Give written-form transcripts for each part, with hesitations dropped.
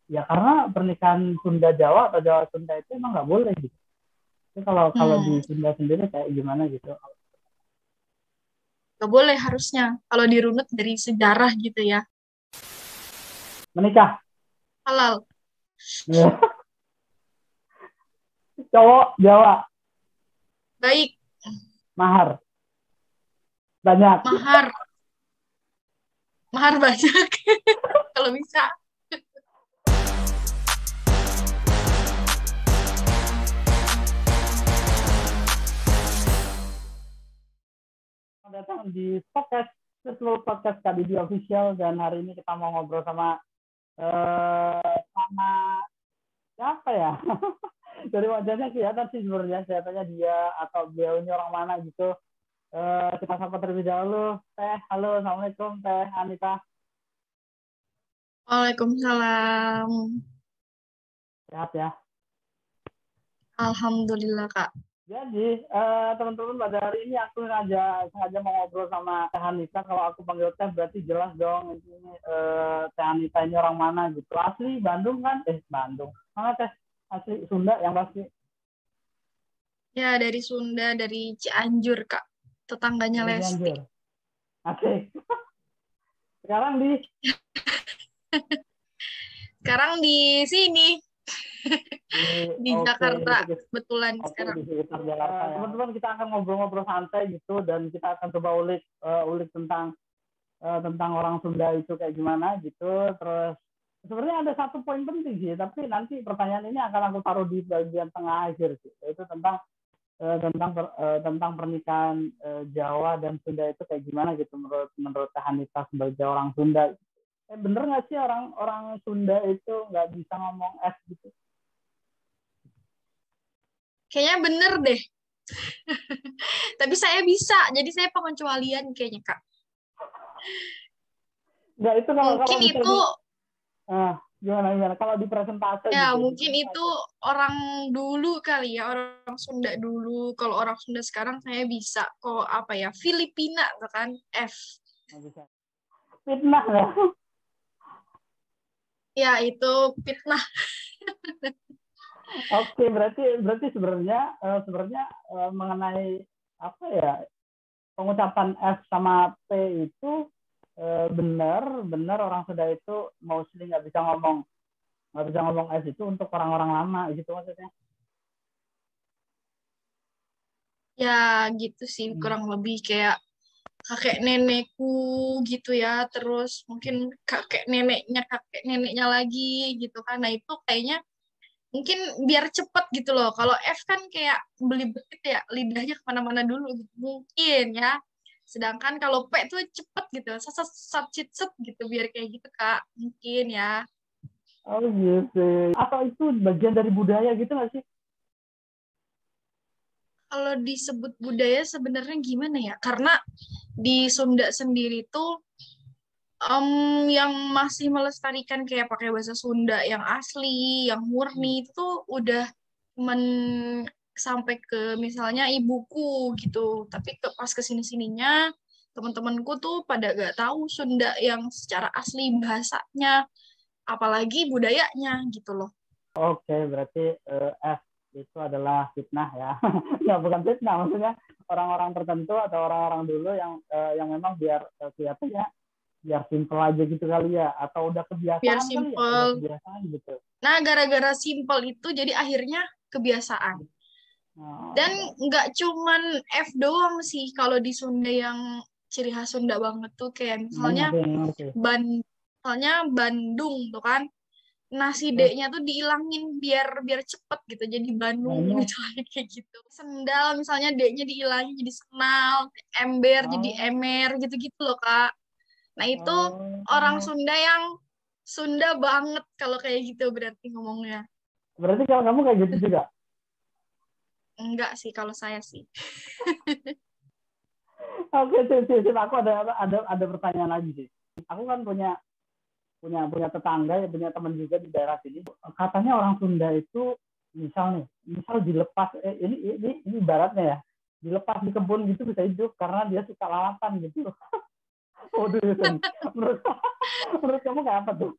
Ya karena pernikahan Sunda Jawa atau Jawa Sunda itu emang nggak boleh gitu. Tapi kalau kalau di Hmm, Sunda sendiri kayak gimana gitu? gak boleh harusnya. Kalau dirunut dari sejarah gitu ya. Menikah, Halal. ya. Cowok Jawa, Baik, mahar banyak. mahar. Mahar banyak. Kalau bisa. Selamat datang di podcast seluruh podcast KBB Official dan hari ini kita mau ngobrol sama siapa ya? Dari wajahnya kelihatan sih sebenarnya kelihatannya dia atau beliau ini orang mana gitu. Kita sapa terlebih dahulu. Teh, halo, assalamualaikum Teh Anita. Waalaikumsalam. Sehat ya. Alhamdulillah, Kak. Jadi teman-teman pada hari ini aku sengaja mau ngobrol sama Teh Anita. Kalau aku panggil Teh berarti jelas dong ini Teh Anita ini orang mana gitu. Asli Bandung kan? Bandung. Mana Teh? Asli Sunda yang pasti. Ya, dari Sunda, dari Cianjur, Kak. Tetangganya Dari Lesti. Cianjur. Asik. Sekarang di Sekarang di sini, di di oke Jakarta. itu Kebetulan oke di sekarang. sekitar Jakarta ya. Teman-teman kita akan ngobrol-ngobrol santai gitu dan kita akan coba ulik tentang orang Sunda itu kayak gimana gitu. Terus sebenarnya ada satu poin penting sih, tapi nanti pertanyaan ini akan aku taruh di bagian tengah akhir sih. Yaitu tentang pernikahan Jawa dan Sunda itu kayak gimana gitu menurut menurut Hanita sebagai orang Sunda. Bener nggak sih orang orang Sunda itu nggak bisa ngomong S gitu? Kayaknya bener deh. Tapi saya bisa, jadi saya pengecualian kayaknya, Kak. Nggak itu kalau kalau Mungkin misal itu, di gimana gimana kalau di presentase ya gitu di mungkin itu presentase orang dulu kali ya, orang Sunda dulu. Kalau orang Sunda sekarang saya bisa kok apa ya, Filipina tuh kan, F. nggak bisa fitnah ya. Ya, itu fitnah. Oke, berarti berarti sebenarnya mengenai apa ya pengucapan F sama P itu benar benar orang Sunda itu mostly nggak bisa ngomong S itu untuk orang-orang lama gitu maksudnya. Ya, gitu sih, Hmm. kurang lebih kayak kakek nenekku gitu ya, terus mungkin kakek neneknya lagi gitu kan. Nah, itu kayaknya mungkin biar cepet gitu loh. Kalau F kan kayak belibet ya, lidahnya kemana-mana dulu gitu. Mungkin ya. Sedangkan kalau P tuh cepet gitu, sat sat sat sit, set gitu, biar kayak gitu Kak. Mungkin ya. Oh gitu. Atau itu bagian dari budaya gitu nggak sih? Kalau disebut budaya sebenarnya gimana ya? Karena di Sunda sendiri tuh yang masih melestarikan kayak pakai bahasa Sunda yang asli, yang Hmm. murni itu tuh udah cuman sampai ke misalnya ibuku gitu. Tapi pas kesini-sininya teman-temanku tuh pada gak tahu Sunda yang secara asli bahasanya, apalagi budayanya gitu loh. Oke, berarti F itu adalah fitnah ya. Ya bukan fitnah, maksudnya orang-orang tertentu atau orang-orang dulu yang memang biar kelihatannya biar simple aja gitu kali ya atau udah Biar kebiasaan kali ya udah simple. kebiasaan gitu. Nah, gara-gara simple itu jadi akhirnya kebiasaan. Dan Oh, nggak cuman F doang sih kalau di Sunda yang ciri khas Sunda banget tuh kayak banyak misalnya yang ngerti. ban misalnya Bandung tuh kan nasi Terus D-nya tuh dihilangin biar biar cepet gitu jadi nah Bandung ini misalnya kayak gitu. Sendal misalnya D-nya dihilangin jadi senal, ember jadi oh, emer gitu-gitu loh Kak. Nah, itu orang oh. Sunda yang Sunda banget kalau kayak gitu berarti ngomongnya. Berarti kalau kamu kayak gitu juga. Enggak sih kalau saya sih. Oke, sip. Aku ada pertanyaan lagi sih. Aku kan punya punya punya tetangga ya punya teman juga di daerah sini. Katanya orang Sunda itu misal dilepas ini ibaratnya ya dilepas di kebun gitu bisa hidup karena dia suka lalapan gitu. Waduh, menurut menurut kamu kayak apa tuh?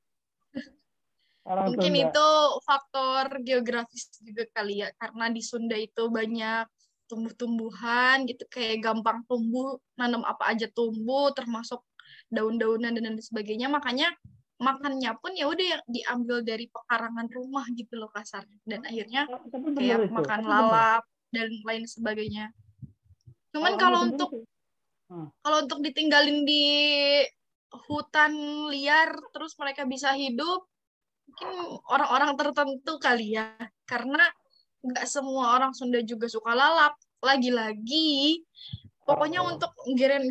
Orang Mungkin Sunda. itu faktor geografis juga kali ya, karena di Sunda itu banyak tumbuh-tumbuhan gitu, kayak gampang tumbuh, nanam apa aja tumbuh, termasuk daun-daunan dan lain sebagainya. Makanya makannya pun ya udah yang diambil dari pekarangan rumah gitu loh kasarnya. Dan akhirnya Tapi bener kayak itu, makan tapi bener. lalap dan lain sebagainya. Kalau Cuman kamu sendiri sih, hmm. kalau untuk ditinggalin di hutan liar terus mereka bisa hidup, mungkin orang-orang tertentu kali ya, karena nggak semua orang Sunda juga suka lalap. Lagi-lagi, pokoknya Oh. untuk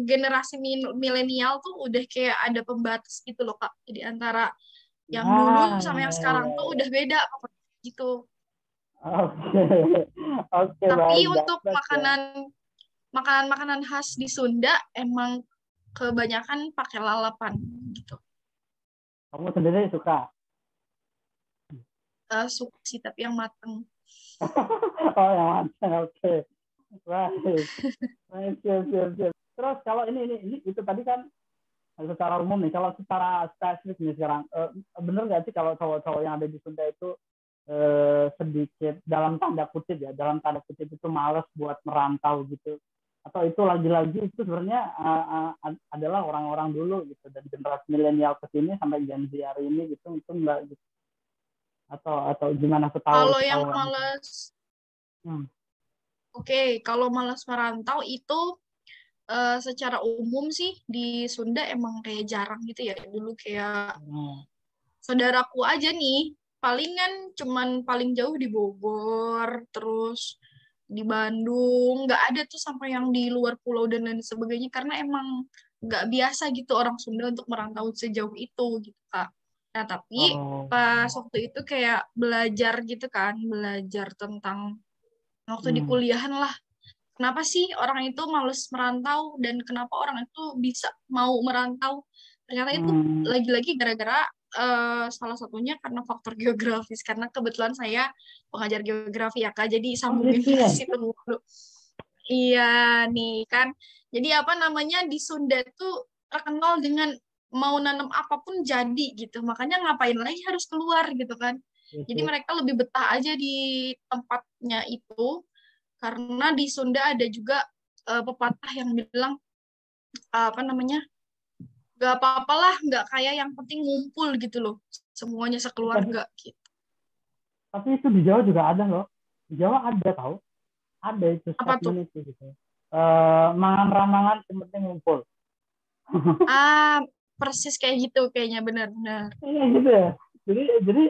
generasi milenial tuh udah kayak ada pembatas gitu loh Kak. Jadi antara yang dulu Nah, sama yang ya, sekarang ya, tuh ya. udah beda pokoknya gitu. Oke, oke, Tapi baik, untuk dapat ya. makanan-makanan khas di Sunda emang kebanyakan pakai lalapan gitu. Kamu sendiri suka? Suka sih tapi yang mateng. Oh, yang matang, oke. Baik, baik, siap, siap, siap. Terus kalau ini itu tadi kan secara umum nih, kalau secara spesifik nih sekarang, bener nggak sih kalau cowok-cowok yang ada di Sunda itu sedikit dalam tanda kutip ya, dalam tanda kutip itu males buat merantau gitu? Atau itu lagi-lagi itu sebenarnya adalah orang-orang dulu gitu, dari generasi milenial ke sini sampai Gen Z hari ini gitu, itu enggak gitu? Atau gimana setahu Kalau setahu yang kamu? males, Hmm. oke, kalau malas merantau itu secara umum sih di Sunda emang kayak jarang gitu ya. Dulu kayak Hmm. saudaraku aja nih, palingan cuman paling jauh di Bogor, terus di Bandung, nggak ada tuh sampai yang di luar pulau dan lain sebagainya, karena emang nggak biasa gitu orang Sunda untuk merantau sejauh itu gitu Kak. Nah tapi Oh. pas waktu itu kayak belajar gitu kan, belajar tentang waktu di Hmm. kuliahan lah, kenapa sih orang itu males merantau dan kenapa orang itu bisa mau merantau. Ternyata itu Hmm. lagi-lagi gara-gara salah satunya karena faktor geografis, karena kebetulan saya pengajar geografi ya Kak, jadi Oh sambungin gitu ke ya. situ dulu. Iya nih kan, jadi apa namanya, di Sunda tuh terkenal dengan mau nanam apapun jadi gitu, makanya ngapain lagi harus keluar gitu kan. Jadi Gitu. mereka lebih betah aja di tempatnya itu, karena di Sunda ada juga pepatah yang bilang apa namanya, gak apa-apalah nggak kaya, yang penting ngumpul gitu loh, semuanya Tapi, sekeluarga gitu. tapi itu di Jawa juga ada loh. Di Jawa ada tahu, ada itu Apa tuh? statement itu gitu. Mangan ramangan yang penting ngumpul. Ah, persis kayak gitu kayaknya, benar-benar. Iya gitu ya. Jadi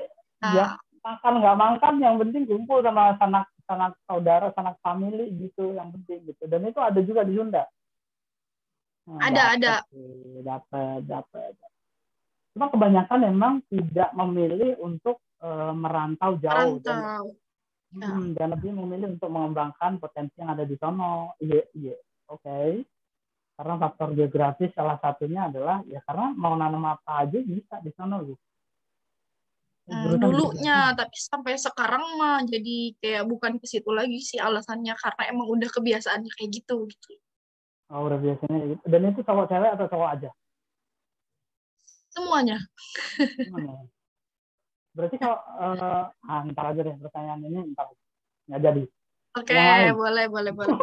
ya Nah, makan nggak makan yang penting kumpul sama sanak sanak saudara, sanak family gitu yang penting gitu. Dan itu ada juga di Sunda. Nah, ada dapat dapat dapat. Cuma kebanyakan memang tidak memilih untuk merantau jauh perantau ya. dan lebih memilih untuk mengembangkan potensi yang ada di sono. Iya, iya. Oke. Karena faktor geografis salah satunya adalah ya karena mau nanam apa aja bisa di sono gitu. Jurusan Dulunya, geografi. tapi sampai sekarang mah jadi kayak bukan ke situ lagi sih alasannya, karena emang udah kebiasaannya kayak gitu gitu. Oh, udah biasanya gitu. Dan itu cowok cewek atau cowok aja? Semuanya. Gimana ya? Berarti kalau ntar aja deh pertanyaan ini ntar nggak jadi. Oke, Yang lain. boleh, boleh, boleh.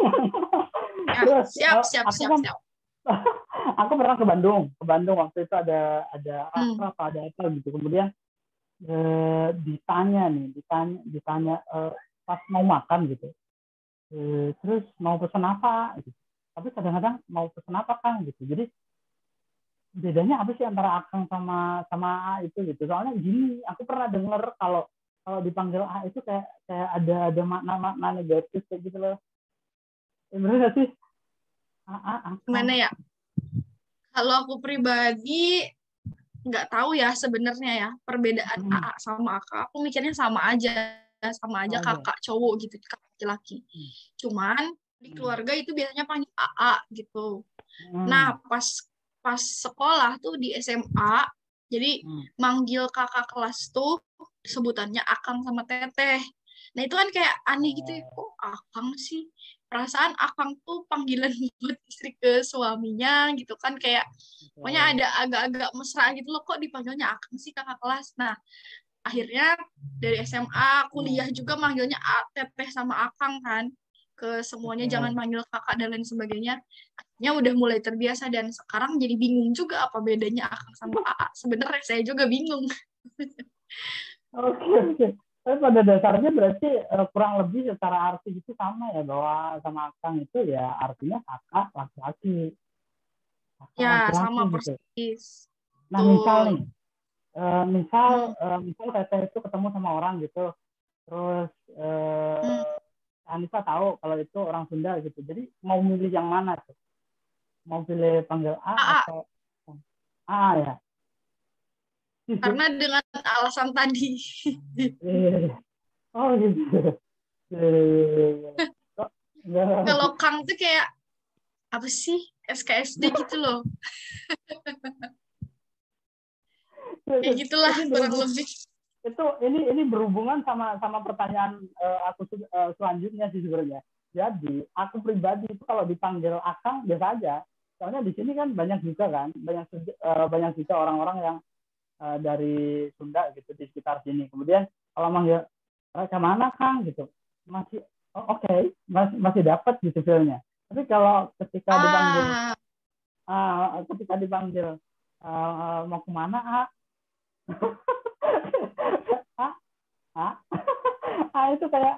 Ya, Terus siap, siap, aku siap, kan siap. aku pernah ke Bandung. Ke Bandung waktu itu ada Hmm. apa ada apa gitu. Kemudian ditanya nih, ditanya pas mau makan gitu. Terus mau pesan apa? Gitu. Tapi kadang-kadang mau pesan apa kan gitu. Jadi bedanya apa sih antara Akang sama A itu gitu. Soalnya gini, aku pernah dengar kalau kalau dipanggil A itu kayak ada makna-makna negatif kayak gitu loh. Bener gak sih? Akang. Gimana ya? Kalau aku pribadi nggak tahu ya sebenarnya ya, perbedaan Hmm, AA sama AK. Aku mikirnya sama aja sama aja. kakak cowok gitu, kakak laki-laki. Hmm, Cuman di hmm, keluarga itu biasanya panggil AA gitu. hmm, Nah, pas pas sekolah tuh di SMA, jadi hmm. manggil kakak kelas tuh sebutannya Akang sama Teteh. Nah, itu kan kayak aneh gitu ya, Oh, kok Akang sih? Perasaan Akang tuh panggilan buat istri ke suaminya gitu kan, kayak pokoknya oke. ada agak-agak mesra gitu loh, kok dipanggilnya Akang sih kakak kelas. Nah, akhirnya dari SMA kuliah juga manggilnya teteh sama akang kan, ke semuanya jangan Oke. manggil kakak dan lain sebagainya. Akhirnya udah mulai terbiasa dan sekarang jadi bingung juga apa bedanya akang sama AA. Sebenarnya saya juga bingung. Oke, oke. Tapi pada dasarnya berarti kurang lebih secara arti itu sama ya, bahwa sama Akang itu ya artinya kakak laki-laki, kakak Ya, laki-laki sama gitu. persis. Nah misal Betul. nih, misal Hmm, misal Teteh itu ketemu sama orang gitu, terus hmm. Anissa tahu kalau itu orang Sunda gitu. Jadi mau milih yang mana tuh? Mau pilih panggil A AA, atau A ya? karena dengan alasan tadi. Oh gitu. Kok Kalau enggak? Kang tuh kayak, apa sih? SKSD gitu loh. Kayak gitulah Ini kurang berhubung lebih. itu ini berhubungan sama pertanyaan aku selanjutnya sih sebenarnya. Jadi aku pribadi itu kalau dipanggil Akang biasa aja. Soalnya di sini kan banyak juga kan, banyak juga orang-orang yang dari Sunda gitu di sekitar sini. Kemudian kalau manggil ke mana Kang gitu, masih oke, masih dapat gitu feelnya. Tapi kalau Ah, ketika dipanggil mau kemana ah ah itu kayak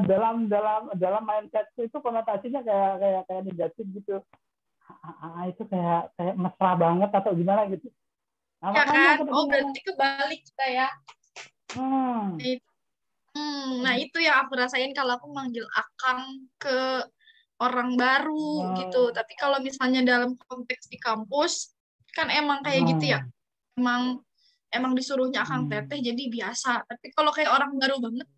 dalam dalam dalam mindset itu konotasinya kayak kayak kayak negatif gitu. Itu kayak kayak mesra banget atau gimana gitu. Nah ya makanya kan? aku tadi Oh, ngomong berarti kebalik kita ya. hmm, Nah itu yang aku rasain kalau aku manggil Akang ke orang baru gitu. hmm, Tapi kalau misalnya dalam konteks di kampus, kan emang kayak gitu ya. hmm, Emang emang disuruhnya Akang Teteh hmm. jadi biasa. Tapi kalau kayak orang baru banget,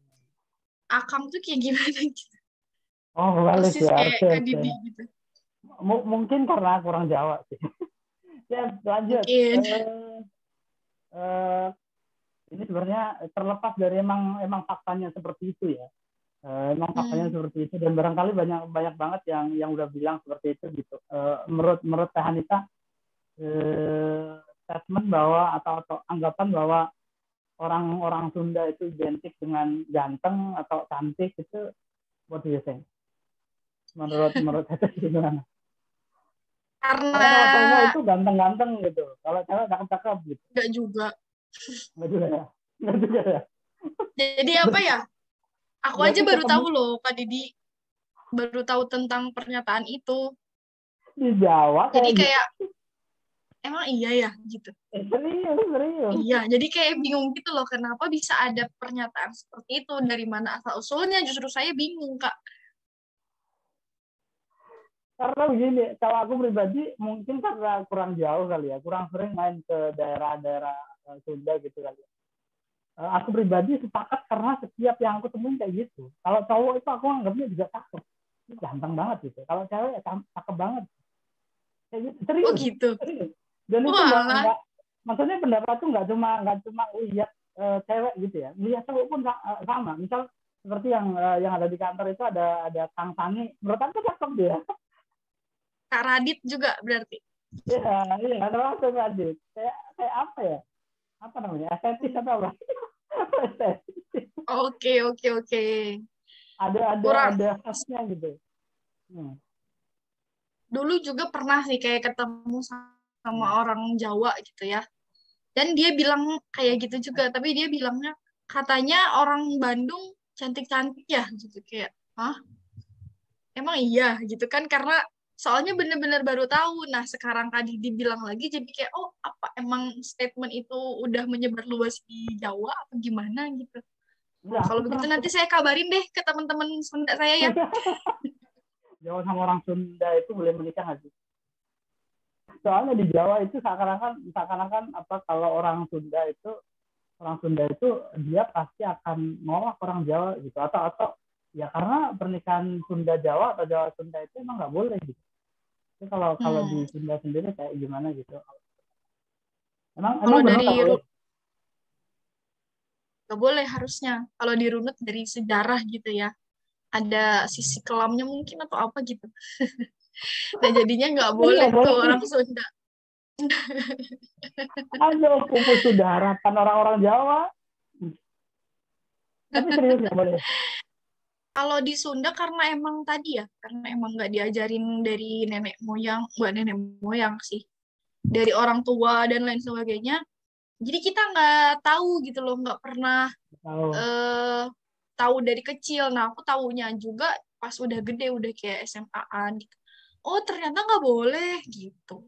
Akang tuh kayak gimana gitu. Oh kebalik Persis ya, kayak oke Kak oke. Didi gitu. Mungkin karena kurang Jawa sih. Ya lanjut. Mungkin. Eh, ini sebenarnya terlepas dari emang emang faktanya seperti itu ya. Emang faktanya Hmm. seperti itu dan barangkali banyak banyak banget yang udah bilang seperti itu gitu. Menurut menurut Teh Anita, statement bahwa atau anggapan bahwa orang-orang Sunda itu identik dengan ganteng atau cantik itu what do you think? Menurut menurut saya gimana? Karena Soalnya kalau cowok itu ganteng-ganteng gitu. Kalau cewek cakep-cakep gitu. enggak juga. Enggak juga ya. Enggak juga ya. Jadi apa ya? Aku aja Berarti baru ketemu tahu loh, Kak Didi. Baru tahu tentang pernyataan itu. di Jawa Jadi kayak gitu. kayak, emang iya ya gitu. Serius, serius. Iya, jadi kayak bingung gitu loh, kenapa bisa ada pernyataan seperti itu, dari mana asal-usulnya, justru saya bingung, Kak. Karena begini, kalau aku pribadi mungkin karena kurang jauh kali ya, kurang sering main ke daerah-daerah Sunda gitu kali ya. Aku pribadi sepakat karena setiap yang aku temuin kayak gitu. Kalau cowok itu aku anggapnya juga cakep. Itu ganteng banget gitu. Kalau cewek ya cakep banget. Kayak gitu. Oh Serius. gitu. Serius. Dan itu Walah, nggak maksudnya pendapat tuh nggak cuma lihat cewek gitu ya. Lihat cowok pun sama. Misal seperti yang ada di kantor itu ada Kang Sani. Menurut aku cakep dia. Kak Radit juga berarti. Iya, iya, ada langsung lanjut. Kayak kayak apa ya? Apa namanya? Estetis Hmm. atau apa? Estetis. Oke, oke, oke. Ada ada Kurang. ada khasnya gitu. Hmm. Dulu juga pernah sih kayak ketemu sama Hmm. orang Jawa gitu ya. Dan dia bilang kayak gitu juga, tapi dia bilangnya katanya orang Bandung cantik-cantik ya gitu kayak, hah? Emang iya gitu kan karena soalnya bener-bener baru tahu. Nah, sekarang tadi dibilang lagi jadi kayak oh, apa emang statement itu udah menyebar luas di Jawa apa gimana gitu. Enggak, Kalau aku begitu pernah nanti saya kabarin deh ke teman-teman Sunda saya ya. Jawa sama orang Sunda itu boleh menikah nggak sih? Soalnya di Jawa itu seakan-akan apa kalau orang Sunda itu dia pasti akan nolak orang Jawa gitu atau ya karena pernikahan Sunda Jawa atau Jawa Sunda itu emang nggak boleh gitu. Jadi kalau kalau di Hmm. Sunda sendiri kayak gimana gitu? Emang emang Kalau benar dari nggak boleh? nggak boleh harusnya. Kalau dirunut dari sejarah gitu ya. Ada sisi kelamnya mungkin atau apa gitu. Dan jadinya nggak Jadi boleh nggak boleh tuh sih. orang Sunda. Aduh, pupus sudah harapan orang-orang Jawa. Tapi serius nggak boleh. Kalau di Sunda karena emang tadi ya, karena emang nggak diajarin dari nenek moyang, bukan nenek moyang sih, dari orang tua dan lain sebagainya. Jadi kita nggak tahu gitu loh, nggak pernah Tahu. eh, tahu dari kecil. Nah, aku tahunya juga pas udah gede, udah kayak SMA-an gitu. Oh, ternyata nggak boleh gitu.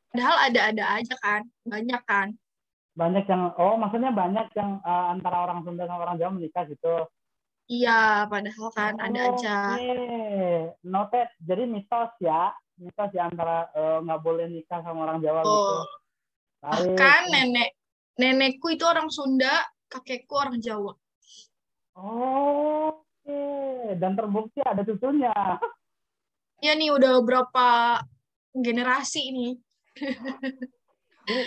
Padahal ada-ada aja kan, banyak kan. Banyak yang, oh maksudnya banyak yang antara orang Sunda sama orang Jawa menikah gitu. Iya, padahal kan ada aja. Oke, noted. Jadi mitos ya antara nggak boleh nikah sama orang Jawa gitu. Oh, Baik. bahkan nenekku itu orang Sunda, kakekku orang Jawa. Oke, dan terbukti ada cucunya. Ya nih udah berapa generasi ini.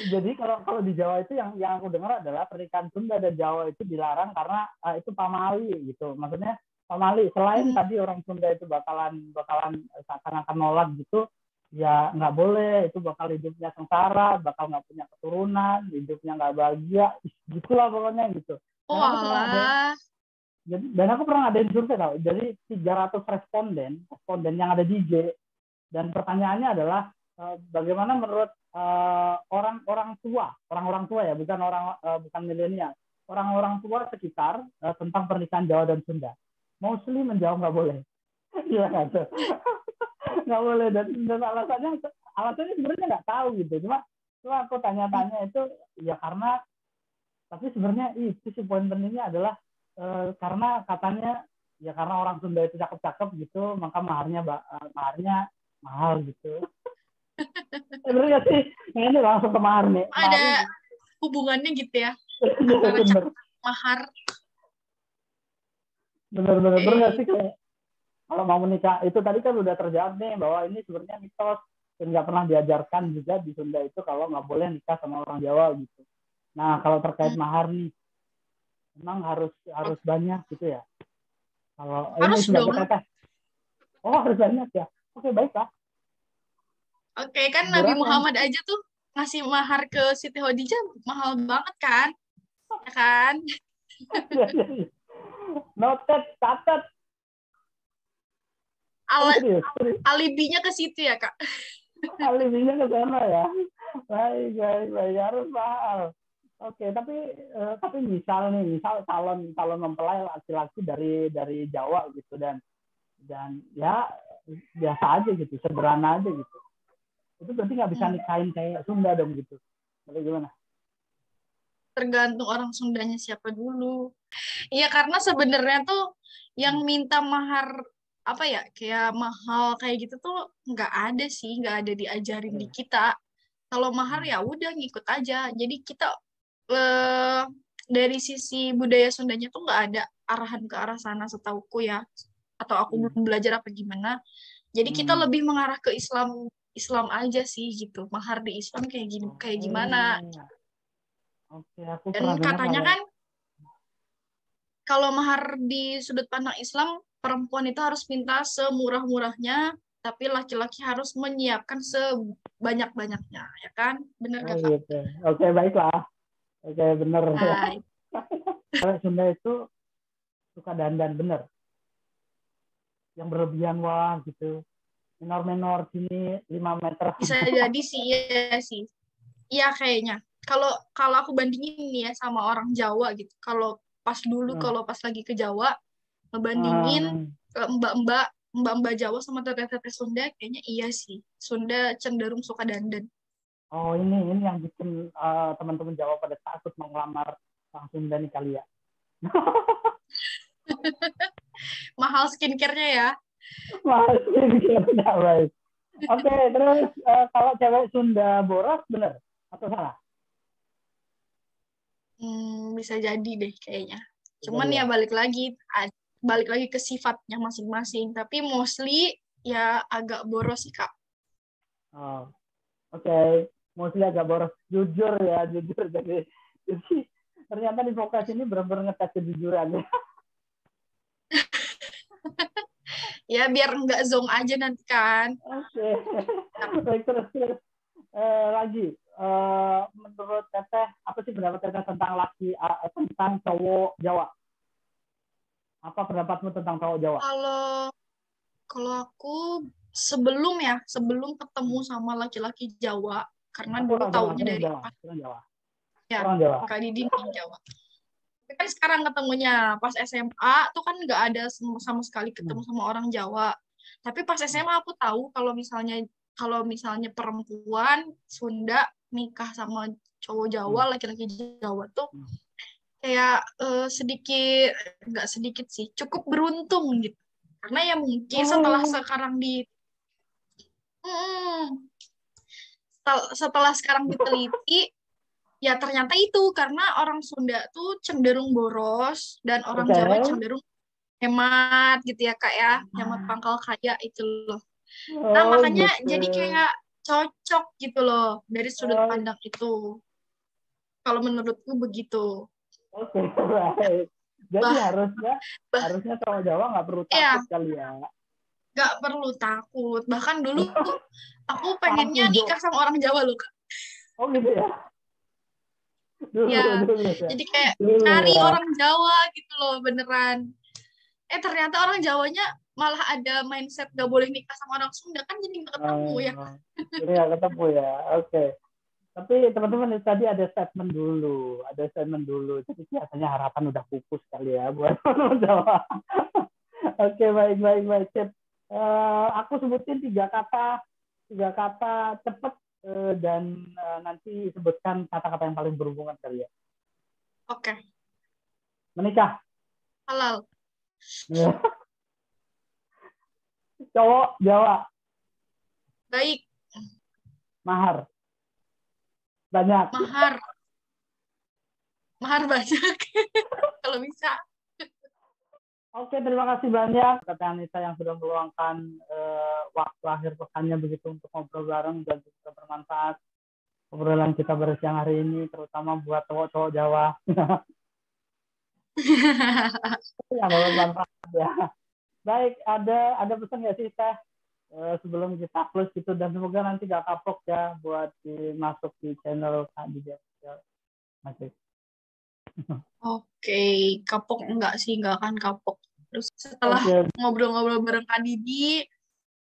Jadi kalau kalau di Jawa itu yang aku dengar adalah pernikahan Sunda dan Jawa itu dilarang karena itu pamali gitu. Maksudnya pamali selain Hmm. tadi orang Sunda itu bakalan seakan-akan nolak gitu, ya nggak boleh, itu bakal hidupnya sengsara, bakal nggak punya keturunan, hidupnya nggak bahagia, gitulah pokoknya gitu. Oh Dan aku pernah ada alah. dan aku pernah ngadain survei tau. Jadi 300 responden yang ada di IG, dan pertanyaannya adalah bagaimana menurut orang-orang tua ya, bukan milenial, orang-orang tua sekitar tentang pernikahan Jawa dan Sunda. Mostly menjawab nggak boleh. Iya nggak tuh? Nggak boleh, dan alasannya sebenarnya nggak tahu gitu. Cuma aku tanya-tanya itu ya karena, tapi sebenarnya itu sih poin pentingnya adalah karena katanya ya karena orang Sunda itu cakep-cakep gitu, maka maharnya mahal gitu. Bener nggak sih? Nah, ini langsung ke mahar nih. Maharnya Ada hubungannya gitu ya antara bener, cakep mahar. bener bener nggak Eh, sih, kayak kalau mau menikah itu tadi kan udah terjawab nih bahwa ini sebenarnya mitos dan nggak pernah diajarkan juga di Sunda itu kalau nggak boleh nikah sama orang Jawa gitu. Nah kalau terkait hmm, mahar nih, memang harus harus banyak gitu ya. Kalau ini harus sebagai dong. teteh, oh harus banyak ya. Oke baiklah. Oke kan Nabi Berapa? Muhammad aja tuh ngasih mahar ke Siti Khadijah mahal banget kan, ya kan? Noted, catat. Tapi Al serius, serius. alibinya ke situ ya kak. Alibinya ke sana ya. Baik, baik, baik. Harus mahal. Oke, tapi misal calon calon mempelai laki-laki dari Jawa gitu, dan ya biasa aja gitu, sederhana aja gitu. Itu berarti nggak bisa Hmm, nikahin kayak Sunda dong gitu. Bagaimana? tergantung orang Sundanya siapa dulu. Iya karena sebenarnya tuh yang minta mahar apa ya kayak mahal kayak gitu tuh nggak ada sih, nggak ada diajarin di kita. Kalau mahar ya udah ngikut aja. Jadi kita eh, dari sisi budaya Sundanya tuh nggak ada arahan ke arah sana setauku ya. Atau aku belum belajar apa gimana. Jadi kita Hmm. lebih mengarah ke Islam Islam aja sih gitu. Mahar di Islam kayak gini kayak gimana. Oh, oke. Aku Dan pernah dengar katanya kalau kan kalau mahar di sudut pandang Islam, perempuan itu harus minta semurah-murahnya, tapi laki-laki harus menyiapkan sebanyak-banyaknya, ya kan? Bener oh gak, Kak? gitu. Oke, baiklah. Oke, bener ya. Nah, Cewek Sunda itu suka dandan bener, yang berlebihan wah gitu. Menor-menor sini 5 meter. bisa jadi sih, ya sih. Iya kayaknya. Kalau kalau aku bandingin nih ya sama orang Jawa gitu. Kalau pas dulu, kalau pas lagi ke Jawa, ngebandingin mbak-mbak mbak-mbak Jawa sama teteh-teteh Sunda, kayaknya iya sih. Sunda cenderung suka dandan. Oh ini yang bikin teman-teman Jawa pada takut mau ngelamar orang Sunda nih kali ya. Mahal skincare-nya ya. Masih nggak baik. Oke, terus kalau cewek Sunda boros bener atau salah? Bisa jadi deh kayaknya. Cuman Jadi ya ya. balik lagi ke sifatnya masing-masing. Tapi mostly ya agak boros sih Kak. Oh, oke, mostly agak boros. Jujur ya, jujur. Jadi ternyata di vokasi ini benar-benar ngetes kejujuran. Ya biar nggak zong aja nanti kan. Oke, baik, terus lagi menurut Teteh apa sih pendapat Teteh tentang tentang cowok Jawa? Apa pendapatmu tentang cowok Jawa? Kalau kalau aku sebelum ketemu sama laki-laki Jawa, karena Aku dulu orang Jawa, aku taunya orang dari Jawa, apa orang Jawa, ya, orang Jawa. Kak Didi nih Jawa. Tapi kan sekarang ketemunya pas SMA tuh kan nggak ada sama sekali ketemu Hmm. sama orang Jawa. Tapi pas SMA aku tahu kalau misalnya perempuan Sunda nikah sama cowok Jawa, Hmm. laki-laki Jawa tuh Hmm. kayak sedikit, nggak sedikit sih, cukup beruntung gitu. Karena ya mungkin setelah Oh, sekarang Hmm, setelah sekarang diteliti, ya ternyata itu karena orang Sunda tuh cenderung boros dan orang oke. Jawa cenderung hemat gitu ya Kak ya, hemat pangkal kaya itu loh. Nah Oh makanya gitu. jadi kayak cocok gitu loh dari sudut Oh, pandang itu. Kalau menurutku begitu. oke, baik. Jadi Bah, harusnya bah, harusnya cowok Jawa nggak perlu takut ya kali ya. nggak perlu takut. Bahkan dulu aku Paham pengennya tuh, nikah sama orang Jawa loh Kak. oh gitu ya. Dulu, Ya, dulu ya. jadi kayak Dulu cari ya. orang Jawa gitu loh beneran. Ternyata orang Jawanya malah ada mindset gak boleh nikah sama orang Sunda kan jadi gak ketemu ya. Oh, jadi nggak ketemu ya. Oke. Tapi teman-teman tadi ada statement dulu, ada statement dulu. Jadi biasanya harapan udah pupus kali ya buat teman Jawa. Oke, baik, baik, baik. Sip. Aku sebutin tiga kata cepet dan nanti sebutkan kata-kata yang paling berhubungan kali ya. Oke, Menikah. halal. Cowok Jawa. Baik, Mahar. Banyak. mahar. Mahar banyak. Kalau bisa. Oke, terima kasih banyak Kak Anissa yang sudah meluangkan waktu akhir pekannya begitu untuk ngobrol bareng dan juga bermanfaat obrolan kita bersiang hari ini, terutama buat cowok-cowok Jawa yang dapat manfaat ya. Baik, ada pesan nggak sih Teh sebelum kita close gitu dan semoga nanti gak kapok ya buat masuk di channel Kak Dija. Masih. Oke, kapok enggak sih, enggak akan kapok. Terus setelah Oke, ngobrol-ngobrol bareng Kak Didi,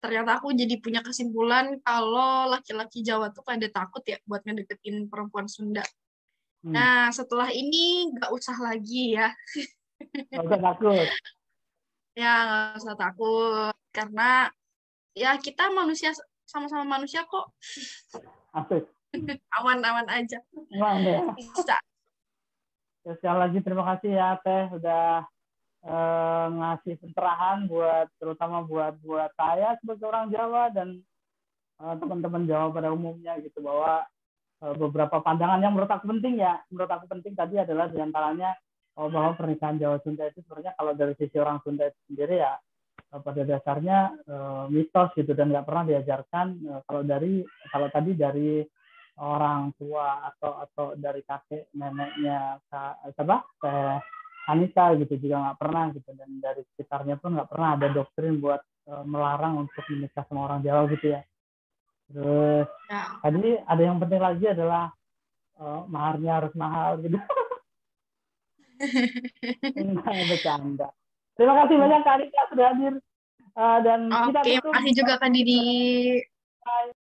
ternyata aku jadi punya kesimpulan kalau laki-laki Jawa tuh pada takut ya buat ngedeketin perempuan Sunda. hmm. Nah, setelah ini nggak usah lagi ya. Gak usah takut. Ya, nggak usah takut. Karena ya kita manusia, sama-sama manusia kok. Asik. Aman-aman aja. Emang ya. Bisa. Sekali lagi terima kasih ya Teh udah ngasih pencerahan buat terutama buat saya sebagai orang Jawa dan teman-teman Jawa pada umumnya gitu bahwa beberapa pandangan yang menurut aku penting tadi adalah diantaranya bahwa pernikahan Jawa Sunda itu sebenarnya kalau dari sisi orang Sunda itu sendiri ya pada dasarnya mitos gitu dan nggak pernah diajarkan kalau tadi dari orang tua atau dari kakek neneknya siapa Anissa gitu juga nggak pernah gitu dan dari sekitarnya pun nggak pernah ada doktrin buat melarang untuk menikah sama orang Jawa gitu ya. Terus Ya. tadi ada yang penting lagi adalah maharnya harus mahal gitu. Enggak bercanda. Terima kasih banyak Kak Anissa sudah hadir dan kita Oke, tutup. makasih juga Kak Didi. Bye.